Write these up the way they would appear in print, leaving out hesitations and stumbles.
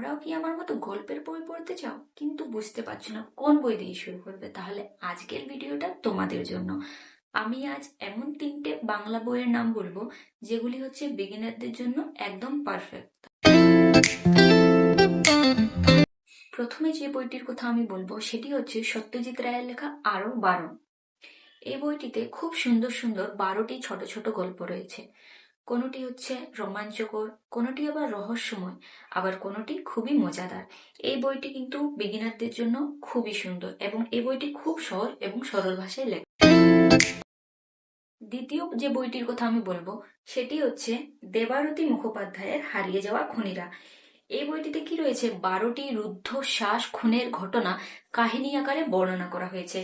তোমরাও কি আমার মতো গল্পের বই পড়তে চাও কিন্তু বুঝতে পারছো না কোন বই দিয়ে শুরু করবে? তাহলে আজকের ভিডিওটা তোমাদের জন্য। আমি আজ এমন 3টে বাংলা বইয়ের নাম বলবো যেগুলি হচ্ছে বিগিনারদের জন্য একদম পারফেক্ট। প্রথমে যে বইটির কথা আমি বলবো সেটি হচ্ছে সত্যজিৎ রায়ের লেখা আরো 12। এই বইটিতে খুব সুন্দর সুন্দর 12টি ছোট ছোট গল্প রয়েছে। কোনোটি হচ্ছে রোমাঞ্চকর, কোনোটি আবার রহস্যময়, আবার কোনোটি খুবই মজাদার। এই বইটি কিন্তু বিগিনারদের জন্য খুবই সুন্দর এবং এই বইটি খুব সহজ এবং সরল ভাষায় লেখা। দ্বিতীয় যে বইটির কথা আমি বলবো সেটি হচ্ছে দেবারতী মুখোপাধ্যায়ের হারিয়ে যাওয়া খুনিরা। এই বইটিতে কি রয়েছে, 12টি রুদ্ধশ্বাস খুনের ঘটনা কাহিনী আকারে বর্ণনা করা হয়েছে।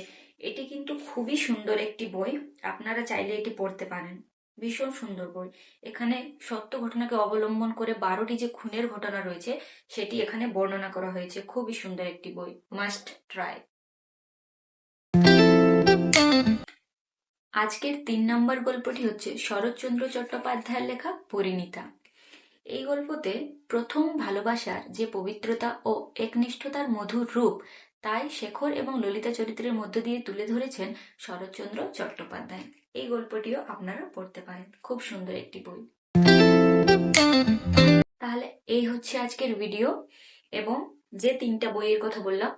এটি কিন্তু খুবই সুন্দর একটি বই, আপনারা চাইলে এটি পড়তে পারেন। ভীষণ সুন্দর বই। এখানে সত্য ঘটনাকে অবলম্বন করে 12টি যে খুনের ঘটনা রয়েছে সেটি এখানে বর্ণনা করা হয়েছে। খুবই সুন্দর একটি বই, মাস্ট ট্রাই। আজকের 3 নম্বর গল্পটি হচ্ছে শরৎচন্দ্র চট্টোপাধ্যায়ের লেখা পরিণীতা। এই গল্পতে প্রথম ভালোবাসার যে পবিত্রতা ও একনিষ্ঠতার মধুর রূপ, তাই শেখর এবং ললিতা চরিত্রের মধ্য দিয়ে তুলে ধরেছেন শরৎচন্দ্র চট্টোপাধ্যায়। এই গল্পটিও আপনারা পড়তে পারেন, খুব সুন্দর একটি বই। তাহলে এই হচ্ছে আজকের ভিডিও এবং যে 3টা বইয়ের কথা বললাম,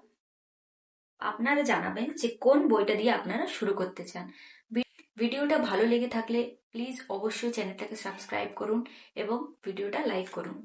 আপনারা জানাবেন যে কোন বইটা দিয়ে আপনারা শুরু করতে চান। ভিডিওটা ভালো লেগে থাকলে প্লিজ অবশ্যই চ্যানেলটাকে সাবস্ক্রাইব করুন এবং ভিডিওটা লাইক করুন।